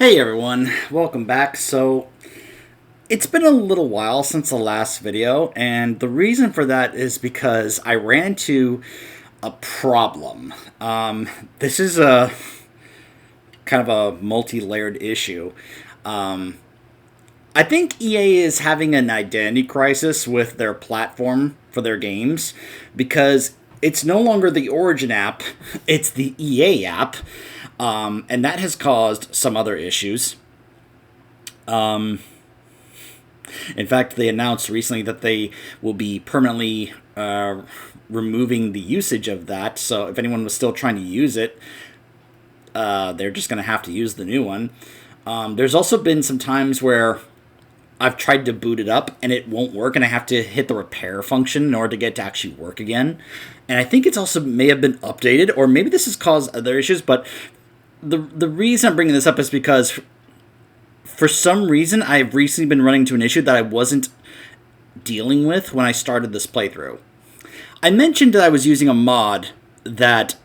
Hey everyone, welcome back. So, it's been a little while since the last video, and the reason for that is because I ran into a problem. This is a kind of a multi-layered issue. I think EA is having an identity crisis with their platform for their games because it's no longer the Origin app, it's the EA app. And that has caused some other issues. In fact, they announced recently that they will be permanently removing the usage of that. So if anyone was still trying to use it, they're just going to have to use the new one. There's also been some times where I've tried to boot it up and it won't work, and I have to hit the repair function in order to get it to actually work again. And I think it's also may have been updated, or maybe this has caused other issues, but the reason I'm bringing this up is because for some reason I've recently been running into an issue that I wasn't dealing with when I started this playthrough. I mentioned that I was using a mod that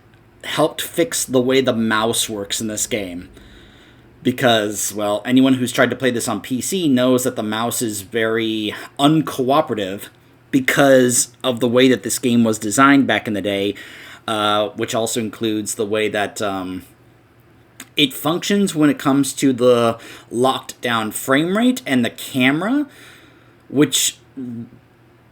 helped fix the way the mouse works in this game. Because, well, anyone who's tried to play this on PC knows that the mouse is very uncooperative because of the way that this game was designed back in the day, which also includes the way that it functions when it comes to the locked down frame rate and the camera, which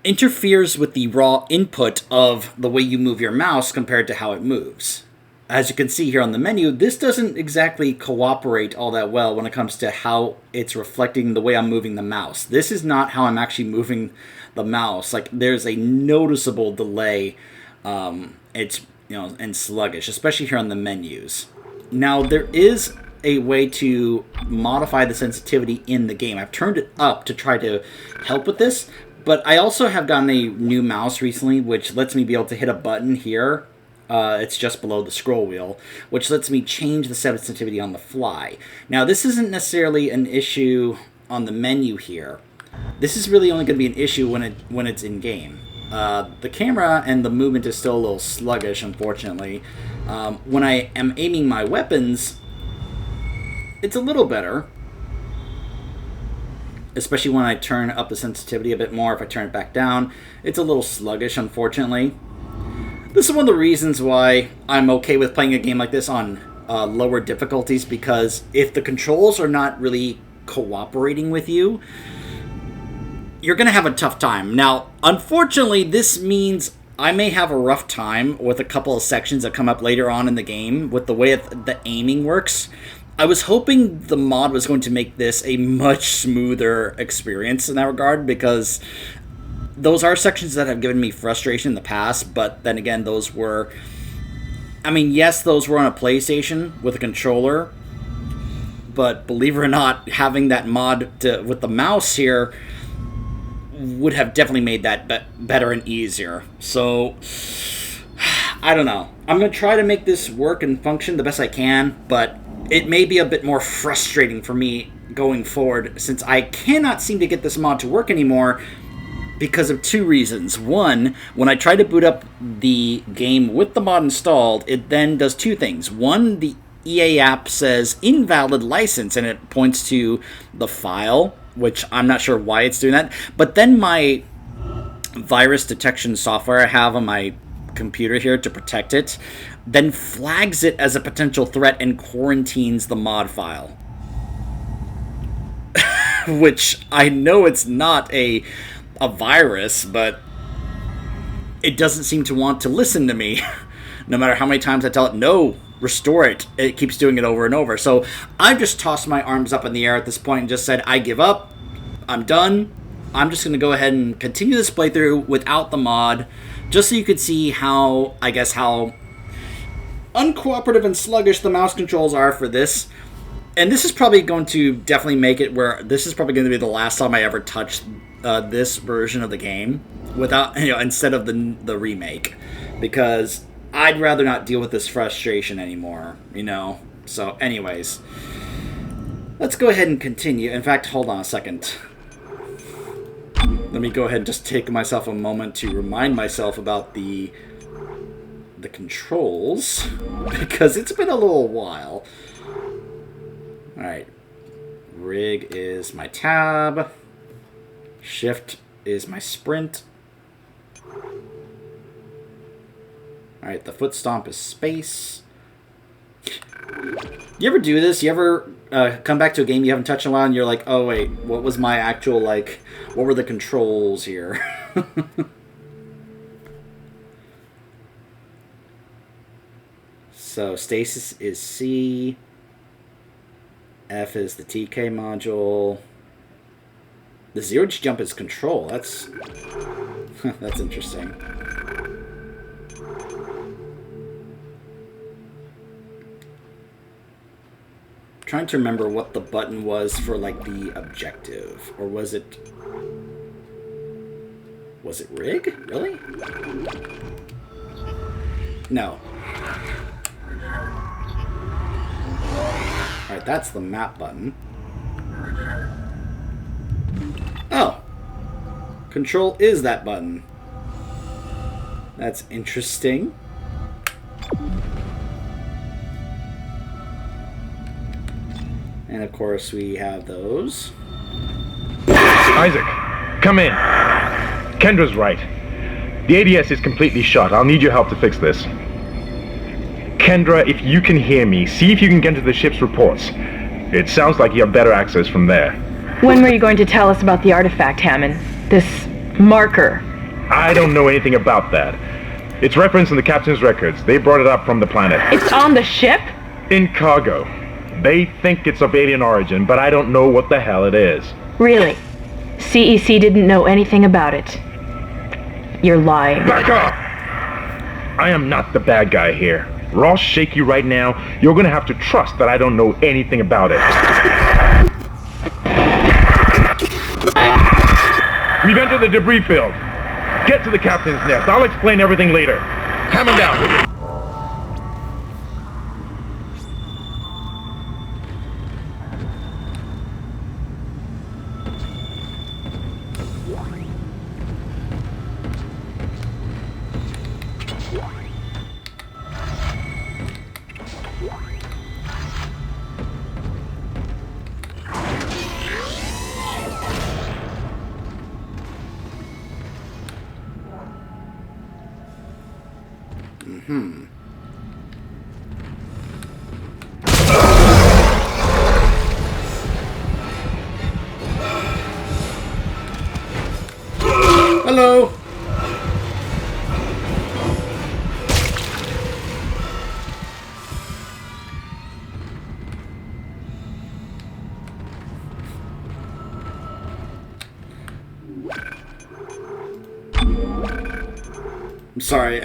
interferes with the raw input of the way you move your mouse compared to how it moves. As you can see here on the menu, this doesn't exactly cooperate all that well when it comes to how it's reflecting the way I'm moving the mouse. This is not how I'm actually moving the mouse. Like, there's a noticeable delay. It's, and sluggish, especially here on the menus. Now, there is a way to modify the sensitivity in the game. I've turned it up to try to help with this, but I also have gotten a new mouse recently, which lets me be able to hit a button here. It's just below the scroll wheel, which lets me change the sensitivity on the fly. Now, this isn't necessarily an issue on the menu here. This is really only going to be an issue when it's in-game. The camera and the movement is still a little sluggish, unfortunately. When I am aiming my weapons, it's a little better. Especially when I turn up the sensitivity a bit more. If I turn it back down, it's a little sluggish, unfortunately. This is one of the reasons why I'm okay with playing a game like this on lower difficulties, because if the controls are not really cooperating with you, you're going to have a tough time. Now, unfortunately, this means I may have a rough time with a couple of sections that come up later on in the game with the way the aiming works. I was hoping the mod was going to make this a much smoother experience in that regard, because those are sections that have given me frustration in the past, but then again, those were... I mean, yes, those were on a PlayStation with a controller, but believe it or not, having that mod with the mouse here would have definitely made that better and easier. So, I don't know. I'm going to try to make this work and function the best I can, but it may be a bit more frustrating for me going forward, since I cannot seem to get this mod to work anymore because of two reasons. One, when I try to boot up the game with the mod installed, it then does two things. One, the EA app says invalid license, and it points to the file, which I'm not sure why it's doing that. But then my virus detection software I have on my computer here to protect it then flags it as a potential threat and quarantines the mod file. Which I know it's not a virus, but it doesn't seem to want to listen to me. No matter how many times I tell it, no, restore it, it keeps doing it over and over. So I've just tossed my arms up in the air at this point and just said, I give up, I'm done. I'm just going to go ahead and continue this playthrough without the mod, just so you could see how uncooperative and sluggish the mouse controls are for this. And this is probably going to definitely make it where this is probably going to be the last time I ever touch this version of the game without, instead of the remake, because I'd rather not deal with this frustration anymore, So, anyways, let's go ahead and continue. In fact, hold on a second. Let me go ahead and just take myself a moment to remind myself about the controls, because it's been a little while. Alright, Rig is my tab. Shift is my sprint. Alright, the foot stomp is space. You ever do this? You ever come back to a game you haven't touched in a while and you're like, oh wait, what was my actual, like, what were the controls here? So stasis is C. F is the TK module. The 0G jump is control. That's that's interesting. Trying to remember what the button was for like the objective, or was it rig? Really? No. Alright, that's the map button. Oh! Control is that button. That's interesting. And of course we have those. Isaac, come in. Kendra's right. The ADS is completely shut. I'll need your help to fix this. Kendra, if you can hear me, see if you can get into the ship's reports. It sounds like you have better access from there. When were you going to tell us about the artifact, Hammond? This marker? I don't know anything about that. It's referenced in the captain's records. They brought it up from the planet. It's on the ship? In cargo. They think it's of alien origin, but I don't know what the hell it is. Really? CEC didn't know anything about it. You're lying. Back up! I am not the bad guy here. We're all shaky right now. You're gonna have to trust that I don't know anything about it. We've entered the debris field. Get to the captain's nest. I'll explain everything later. Hammond down. Hello! I'm sorry,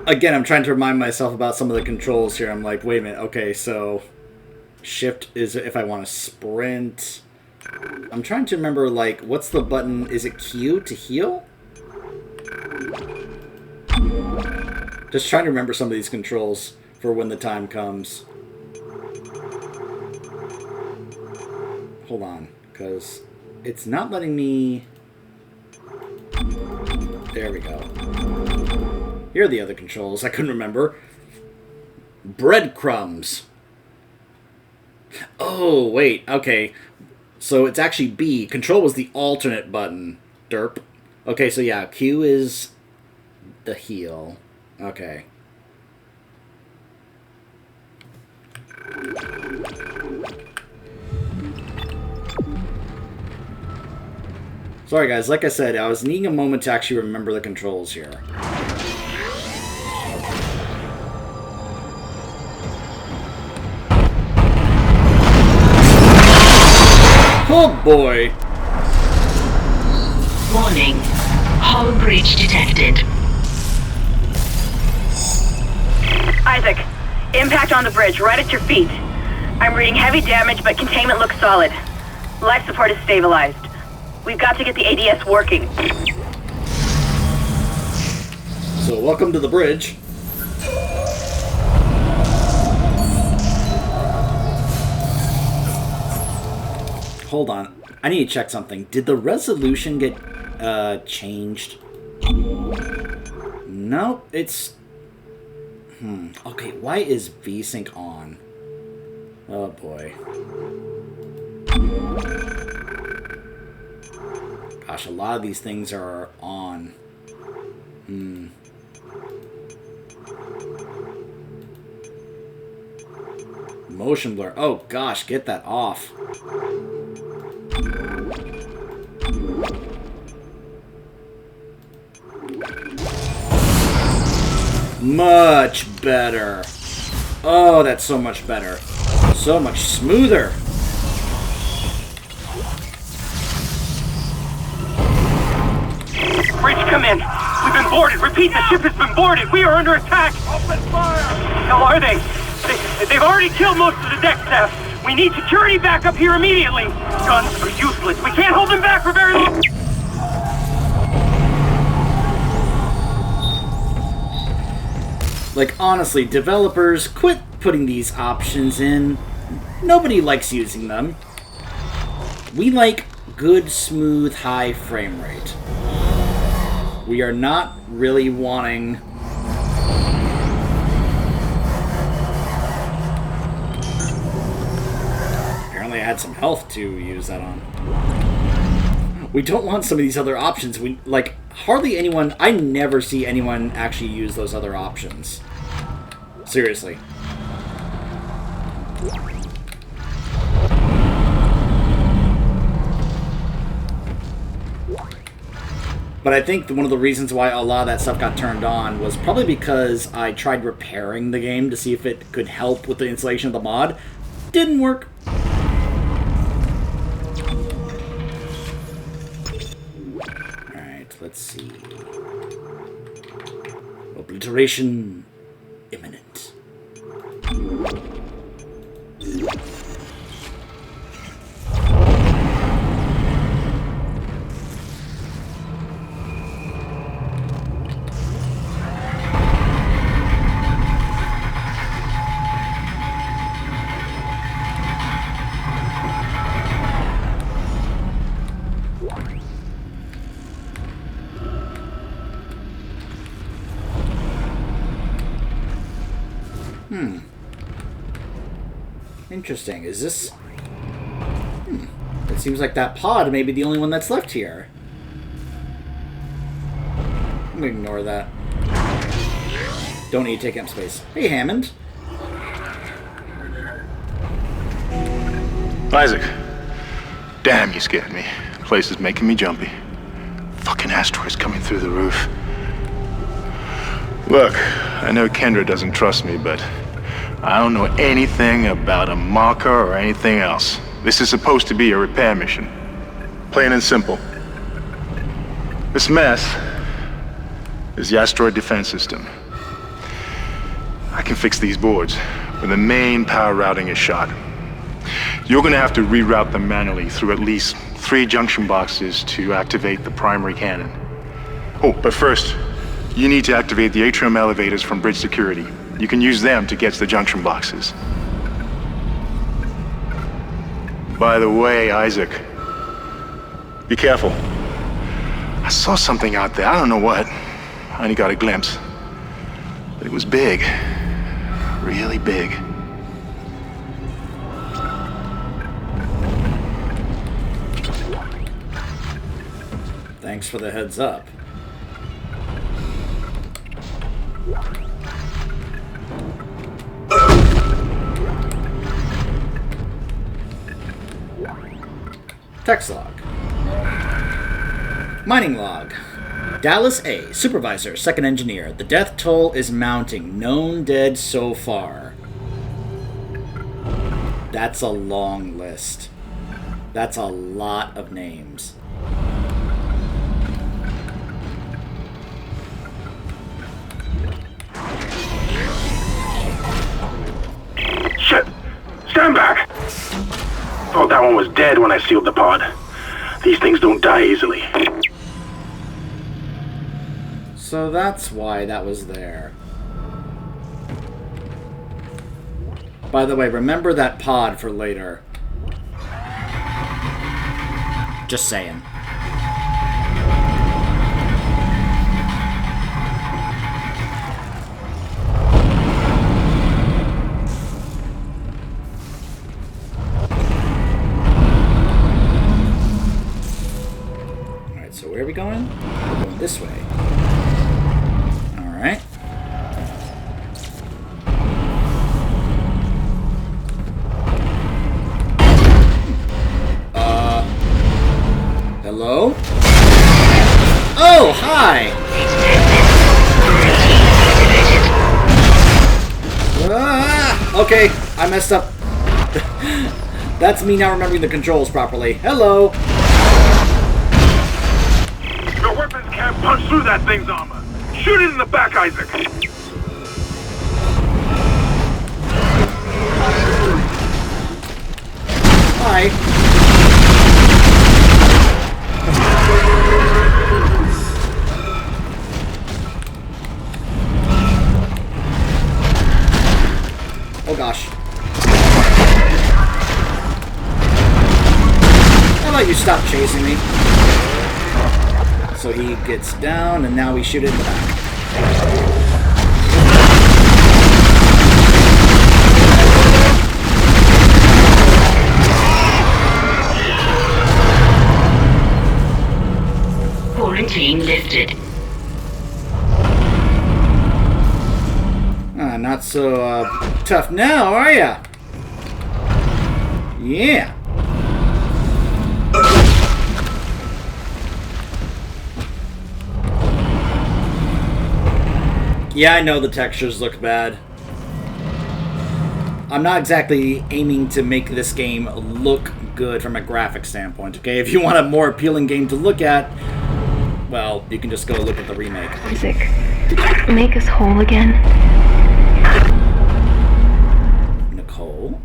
again, I'm trying to remind myself about some of the controls here. I'm like, wait a minute, okay, so shift is if I want to sprint. I'm trying to remember, like, what's the button? Is it Q to heal? Just trying to remember some of these controls for when the time comes. Hold on, because it's not letting me... There we go. Here are the other controls I couldn't remember. Breadcrumbs. Oh, wait, okay. So it's actually B. Control was the alternate button. Derp. Okay, so yeah, Q is the heal. Okay. Sorry guys, like I said, I was needing a moment to actually remember the controls here. Oh boy! Warning. Hull breach detected. Isaac, impact on the bridge, right at your feet. I'm reading heavy damage, but containment looks solid. Life support is stabilized. We've got to get the ADS working. So, welcome to the bridge. Hold on. I need to check something. Did the resolution get changed? Nope, it's... Okay, why is VSync on? Oh boy. Gosh, a lot of these things are on. Motion blur. Oh gosh, get that off. Much better. Oh, that's so much better. So much smoother. Bridge, come in. We've been boarded. Repeat, the ship has been boarded. We are under attack. Open fire. How are they? They've already killed most of the deck staff. We need security backup here immediately. Guns are useless. We can't hold them back for very long. Like, honestly, developers, quit putting these options in. Nobody likes using them. We like good, smooth, high frame rate. We are not really wanting... Apparently I had some health to use that on. We don't want some of these other options. We, like, hardly anyone... I never see anyone actually use those other options. Seriously. But I think one of the reasons why a lot of that stuff got turned on was probably because I tried repairing the game to see if it could help with the installation of the mod. Didn't work. Alright, let's see. Obliteration imminent. Interesting. Is this... It seems like that pod may be the only one that's left here. I'm gonna ignore that. Don't need to take up space. Hey, Hammond. Isaac. Damn, you scared me. The place is making me jumpy. Fucking asteroids coming through the roof. Look, I know Kendra doesn't trust me, but I don't know anything about a marker or anything else. This is supposed to be a repair mission. Plain and simple. This mess is the asteroid defense system. I can fix these boards when the main power routing is shot. You're gonna have to reroute them manually through at least 3 junction boxes to activate the primary cannon. Oh, but first, you need to activate the atrium elevators from bridge security. You can use them to get to the junction boxes. By the way, Isaac, be careful. I saw something out there, I don't know what. I only got a glimpse. But it was big. Really big. Thanks for the heads up. Text log. Mining log. Dallas A. Supervisor, second engineer. The death toll is mounting. Known dead so far. That's a long list. That's a lot of names. Shit! Stand back! Thought that one was dead when I sealed the pod. These things don't die easily. So that's why that was there. By the way, remember that pod for later. Just saying. where are we going? We're going this way. Alright. Hello? Oh, hi! Okay, I messed up. That's me not remembering the controls properly. Hello! Your weapons can't punch through that thing's armor. Shoot it in the back, Isaac. Hi. Oh gosh. How about you stop chasing me? So he gets down, and now we shoot it in the back. Quarantine lifted. Not so tough now, are ya? Yeah. Yeah, I know the textures look bad. I'm not exactly aiming to make this game look good from a graphic standpoint, okay? If you want a more appealing game to look at, well, you can just go look at the remake. Isaac, make us whole again. Nicole?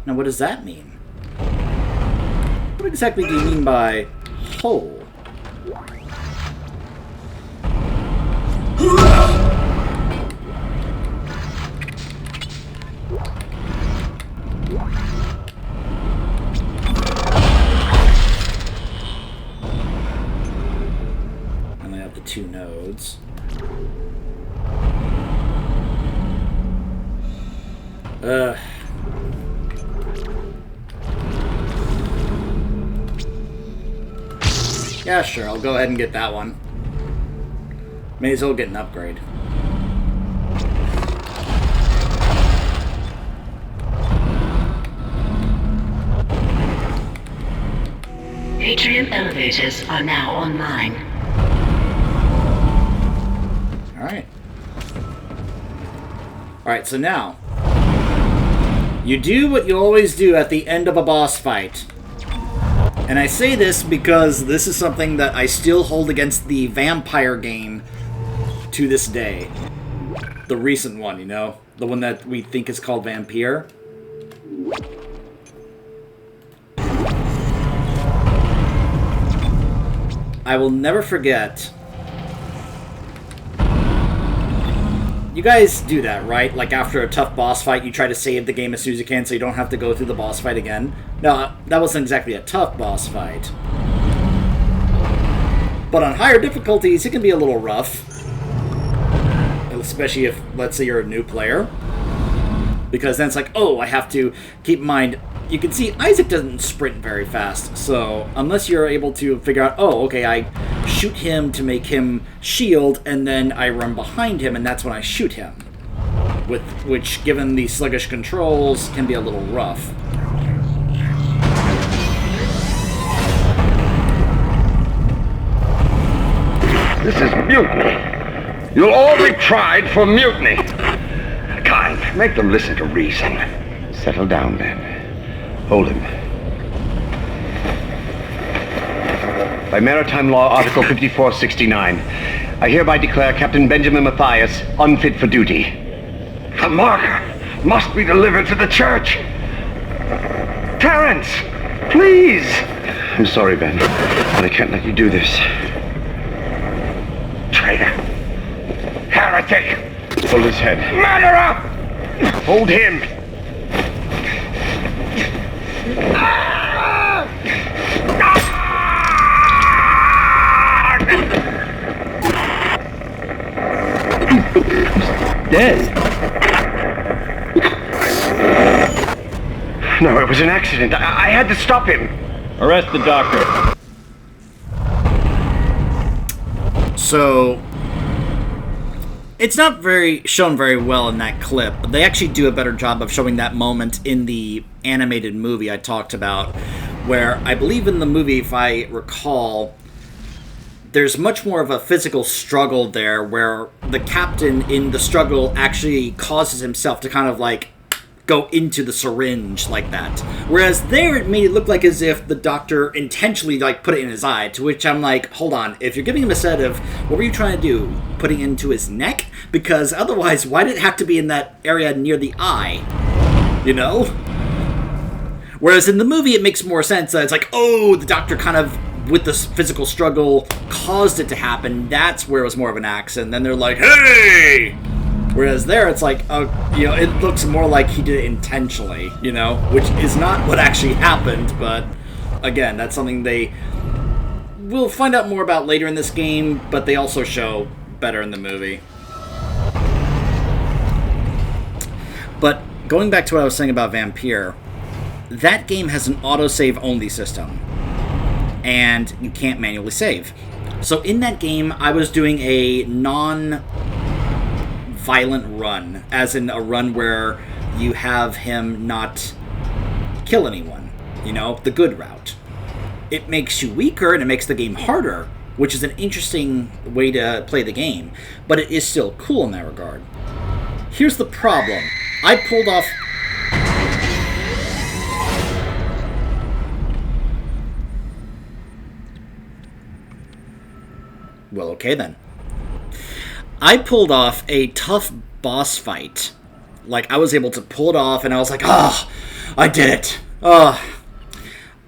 Now, what does that mean? What exactly do you mean by whole? And I have the 2 nodes. Yeah, sure, I'll go ahead and get that one. May as well get an upgrade. Atrium elevators are now online. Alright. Alright, so now, you do what you always do at the end of a boss fight. And I say this because this is something that I still hold against the vampire game to this day. The recent one, you know? The one that we think is called Vampire. I will never forget. You guys do that, right? Like after a tough boss fight, you try to save the game as soon as you can so you don't have to go through the boss fight again. No, that wasn't exactly a tough boss fight. But on higher difficulties, it can be a little rough. Especially if, let's say, you're a new player. Because then it's like, oh, I have to keep in mind... You can see Isaac doesn't sprint very fast, so unless you're able to figure out, oh, okay, I shoot him to make him shield, and then I run behind him, and that's when I shoot him. Which, given the sluggish controls, can be a little rough. This is mutiny. You'll all be tried for mutiny. Kind, make them listen to reason. Settle down, then. Hold him. By Maritime Law, Article 5469, I hereby declare Captain Benjamin Matthias unfit for duty. The marker must be delivered to the church. Terrence, please. I'm sorry, Ben, but I can't let you do this. Traitor. Heretic. Hold his head. Murderer! Hold him. Dead. No, it was an accident. I had to stop him. Arrest the doctor. So it's not shown very well in that clip, but they actually do a better job of showing that moment in the animated movie I talked about, where I believe in the movie, if I recall, there's much more of a physical struggle there, where the captain in the struggle actually causes himself to kind of like go into the syringe like that. Whereas there, it made it look like as if the doctor intentionally like put it in his eye, to which I'm like, hold on, if you're giving him a sedative, what were you trying to do? Putting it into his neck? Because otherwise, why did it have to be in that area near the eye? You know? Whereas in the movie, it makes more sense that it's like, oh, the doctor kind of, with this physical struggle, caused it to happen. That's where it was more of an accident. Then they're like, hey! Whereas there, it's like, it looks more like he did it intentionally, which is not what actually happened, but again, that's something they will find out more about later in this game, but they also show better in the movie. But going back to what I was saying about Vampire, that game has an autosave only system, and you can't manually save. So in that game, I was doing a non-violent run, as in a run where you have him not kill anyone, the good route. It makes you weaker and it makes the game harder, which is an interesting way to play the game, but it is still cool in that regard. Here's the problem. I pulled off... Well, okay then. I pulled off a tough boss fight. Like, I was able to pull it off, and I was like, I did it.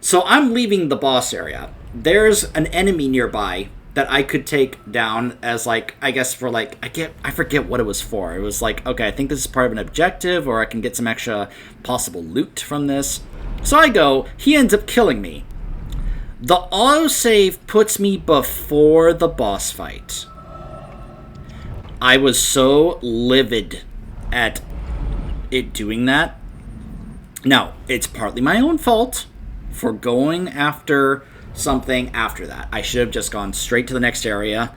So I'm leaving the boss area. There's an enemy nearby that I could take down as, like, I guess for, like, I forget what it was for. It was like, okay, I think this is part of an objective, or I can get some extra possible loot from this. So I go, he ends up killing me. The autosave puts me before the boss fight. I was so livid at it doing that. Now, it's partly my own fault for going after something after that. I should have just gone straight to the next area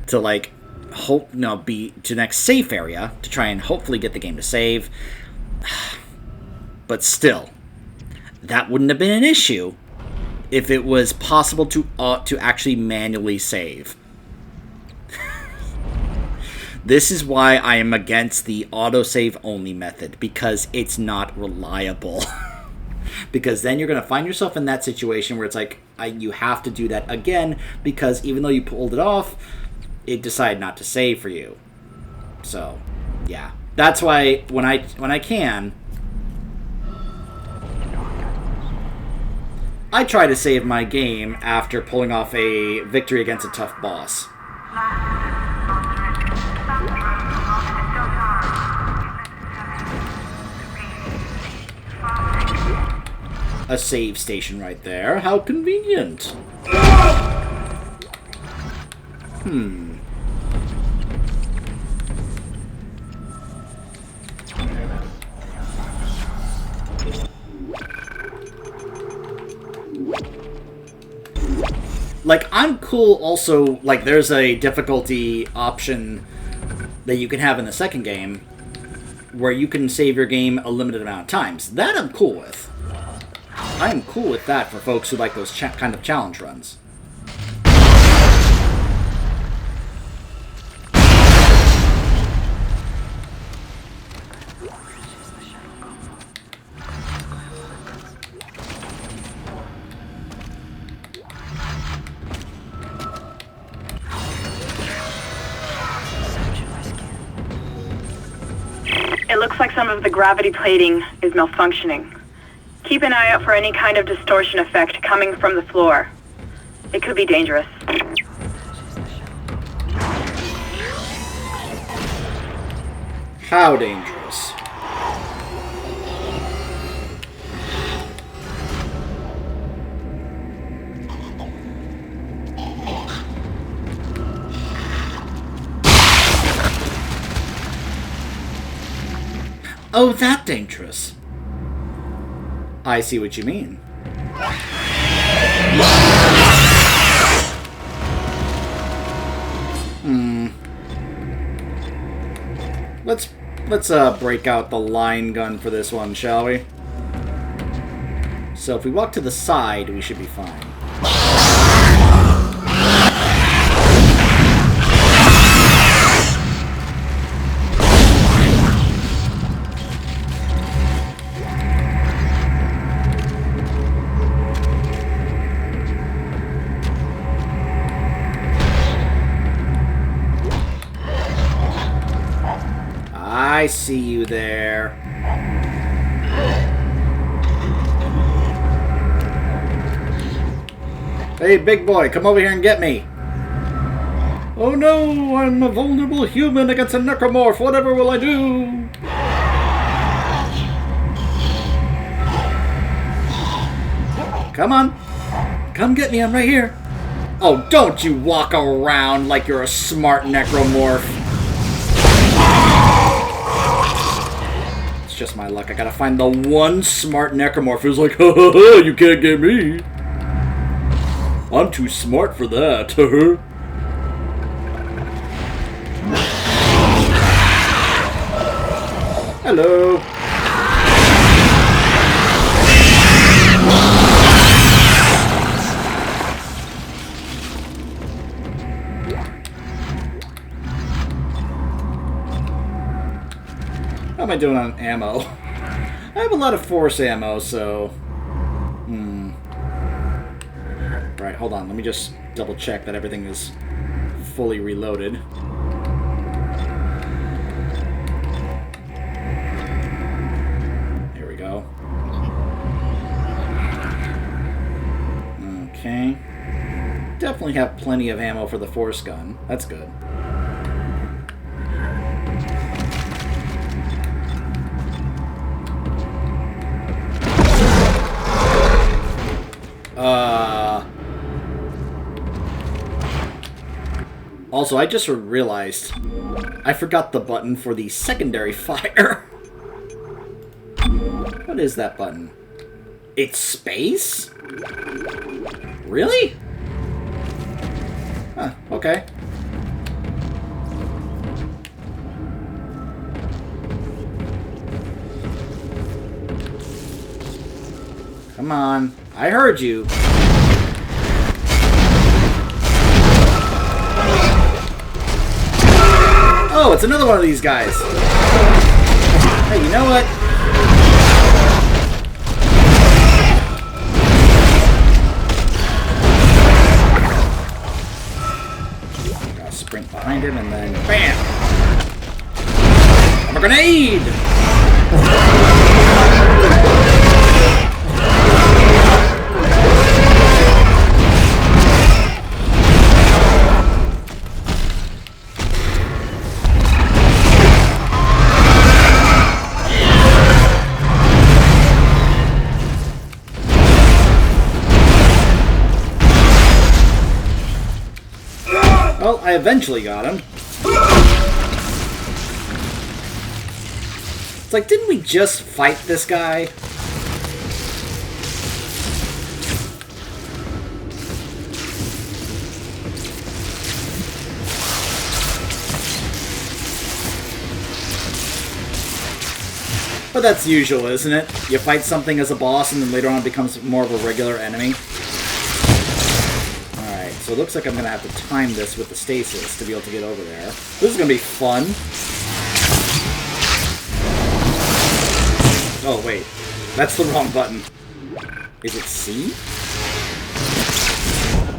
to be to the next safe area to try and hopefully get the game to save. But still, that wouldn't have been an issue if it was possible to actually manually save. This is why I am against the autosave only method, because it's not reliable. Because then you're going to find yourself in that situation where it's like, you have to do that again, because even though you pulled it off, it decided not to save for you. So, yeah. That's why when I can, I try to save my game after pulling off a victory against a tough boss. A save station right there. How convenient. Like, I'm cool also, like, there's a difficulty option that you can have in the second game where you can save your game a limited amount of times. That I'm cool with. I am cool with that for folks who like those kind of challenge runs. It looks like some of the gravity plating is malfunctioning. Keep an eye out for any kind of distortion effect coming from the floor. It could be dangerous. How dangerous? Oh, that dangerous. I see what you mean. let's break out the line gun for this one, shall we? So if we walk to the side, we should be fine. I see you there. Hey, big boy, come over here and get me. Oh no, I'm a vulnerable human against a necromorph. Whatever will I do? Come on. Come get me, I'm right here. Oh, don't you walk around like you're a smart necromorph. It's just my luck. I gotta find the one smart necromorph who's like, ha ha ha, you can't get me. I'm too smart for that. Hello. How am I doing on ammo? I have a lot of force ammo, so... Right, hold on. Let me just double check that everything is fully reloaded. Here we go. Okay. Definitely have plenty of ammo for the force gun. That's good. Also, I just realized I forgot the button for the secondary fire. What is that button? It's space? Really? Huh, okay. Come on. I heard you. Oh, it's another one of these guys. Hey, you know what? Gotta sprint behind him and then BAM! I'm a grenade! Well, I eventually got him. It's like, didn't we just fight this guy? But that's usual, isn't it? You fight something as a boss and then later on it becomes more of a regular enemy. So it looks like I'm going to have to time this with the stasis to be able to get over there. This is going to be fun. Oh, wait. That's the wrong button. Is it C?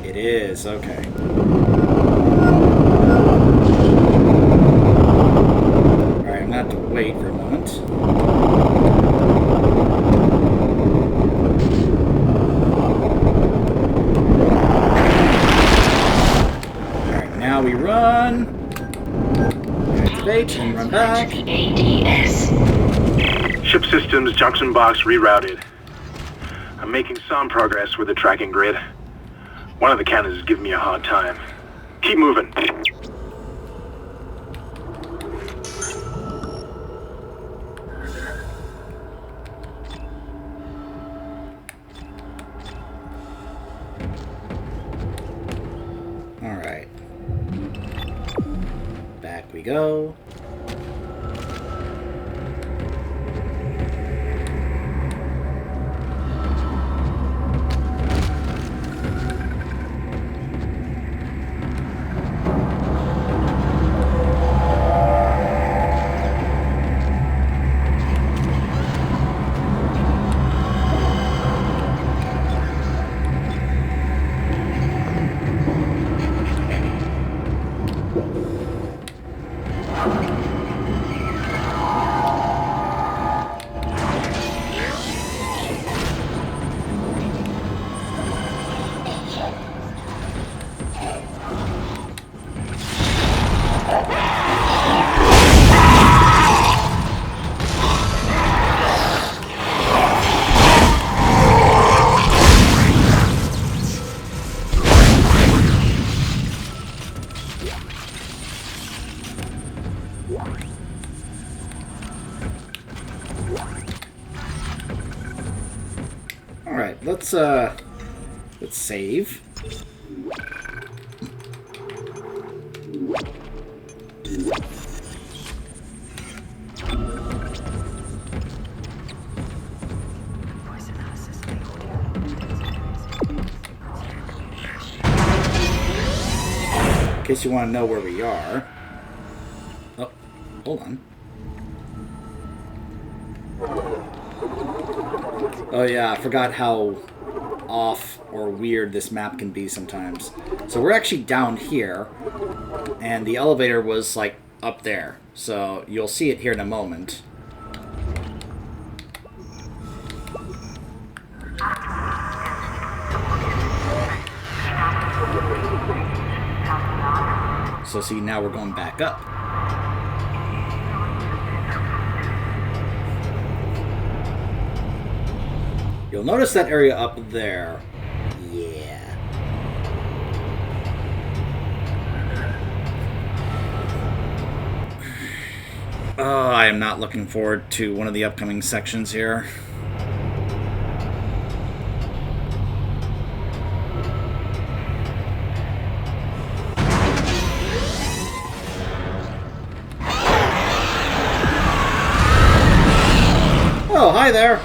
It is, okay. Alright, I'm going to have to wait for a moment. Now we run. Activate and run back. ADS. Ship systems, junction box rerouted. I'm making some progress with the tracking grid. One of the cannons is giving me a hard time. Keep moving. Alright. Back we go. Alright, let's save. In case you want to know where we are. Oh, hold on. Oh yeah, I forgot how off or weird this map can be sometimes. So we're actually down here, and the elevator was like up there. So you'll see it here in a moment. So see, now we're going back up. You'll notice that area up there. Yeah. Oh, I am not looking forward to one of the upcoming sections here. Oh, hi there.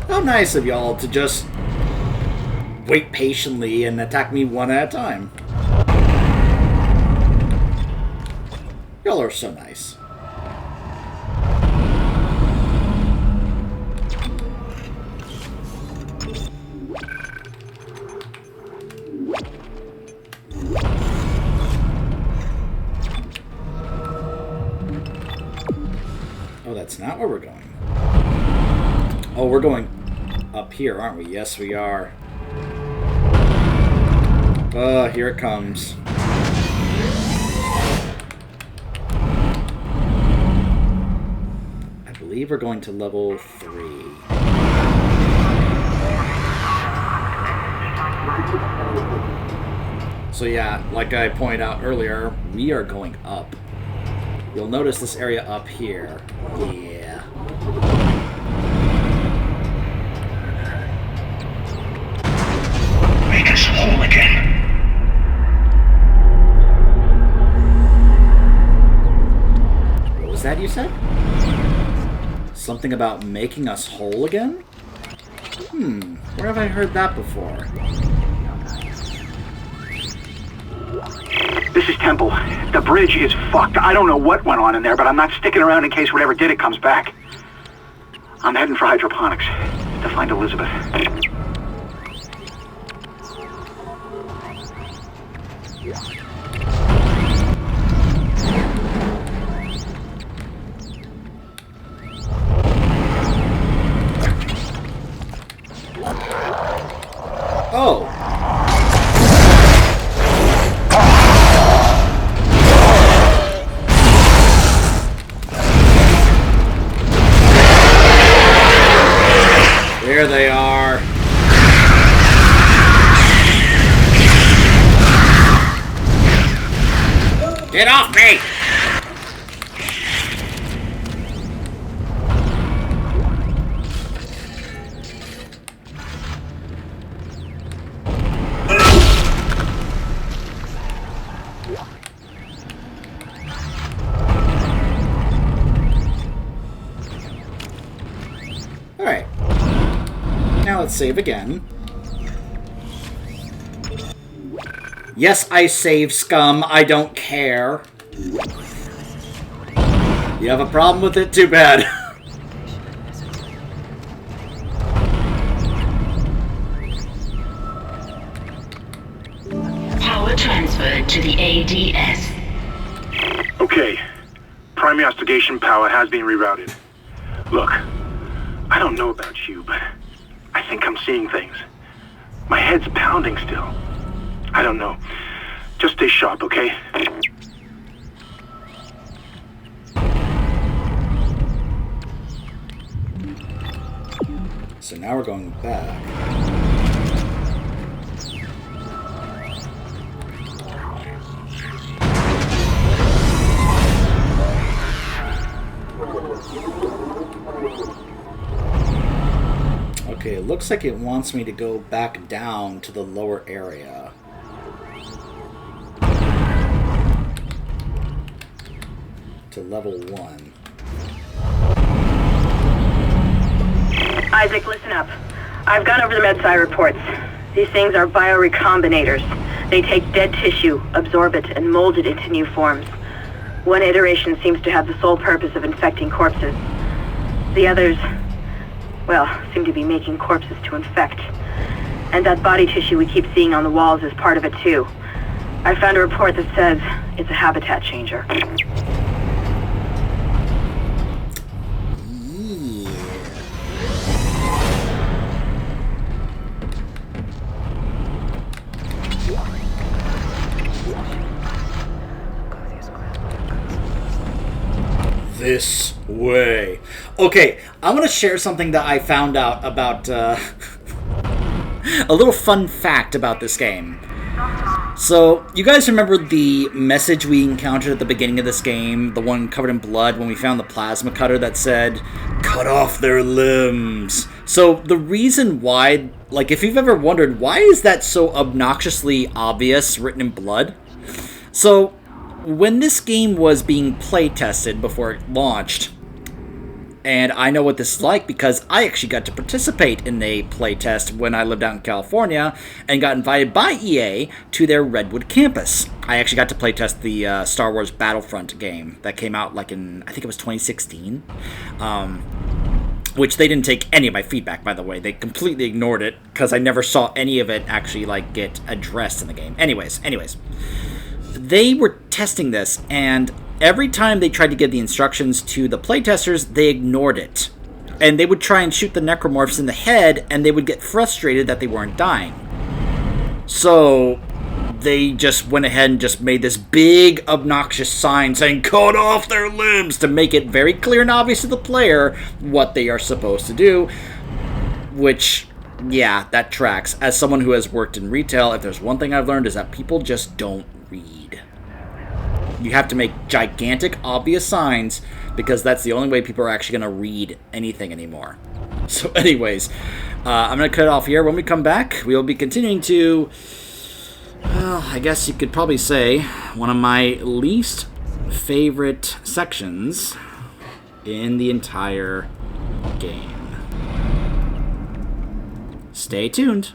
How nice of y'all to just wait patiently and attack me one at a time. Y'all are so nice. Oh, that's not where we're going. Oh, we're going up here, aren't we? Yes, we are. Here it comes. I believe we're going to level 3. So yeah, like I pointed out earlier, we are going up. You'll notice this area up here. Yeah. Make us whole again. What was that you said? Something about making us whole again? Where have I heard that before? This is Temple. The bridge is fucked. I don't know what went on in there, but I'm not sticking around in case whatever did it comes back. I'm heading for hydroponics to find Elizabeth. Oh! There they are. Get off me! Alright. Now let's save again. Yes, I save, scum. I don't care. You have a problem with it? Too bad. Power transferred to the ADS. Okay. primary astrogation power has been rerouted. Look, I don't know about you, but I think I'm seeing things. My head's pounding still. I don't know. Just stay sharp, okay? So now we're going back. Okay, it looks like it wants me to go back down to the lower area. To level 1. Isaac, listen up. I've gone over the MedSci reports. These things are biorecombinators. They take dead tissue, absorb it, and mold it into new forms. One iteration seems to have the sole purpose of infecting corpses. The others, well, seem to be making corpses to infect. And that body tissue we keep seeing on the walls is part of it too. I found a report that says it's a habitat changer. This way. Okay, I want to share something that I found out about, a little fun fact about this game. So, you guys remember the message we encountered at the beginning of this game, the one covered in blood, when we found the plasma cutter that said, "Cut off their limbs." So, the reason why, like, if you've ever wondered, why is that so obnoxiously obvious, written in blood? So, when this game was being play tested before it launched, and I know what this is like because I actually got to participate in a play test when I lived out in California and got invited by EA to their Redwood campus. I actually got to play test the Star Wars Battlefront game that came out like in, I think it was 2016. Which they didn't take any of my feedback, by the way. They completely ignored it because I never saw any of it actually like get addressed in the game. Anyways. They were testing this, and every time they tried to give the instructions to the playtesters, they ignored it. And they would try and shoot the necromorphs in the head, and they would get frustrated that they weren't dying. So they just went ahead and just made this big, obnoxious sign saying, "Cut off their limbs," to make it very clear and obvious to the player what they are supposed to do. Which, yeah, that tracks. As someone who has worked in retail, if there's one thing I've learned is that people just don't read. You have to make gigantic, obvious signs because that's the only way people are actually going to read anything anymore. So anyways, I'm going to cut it off here. When we come back, we will be continuing to, well, I guess you could probably say, one of my least favorite sections in the entire game. Stay tuned.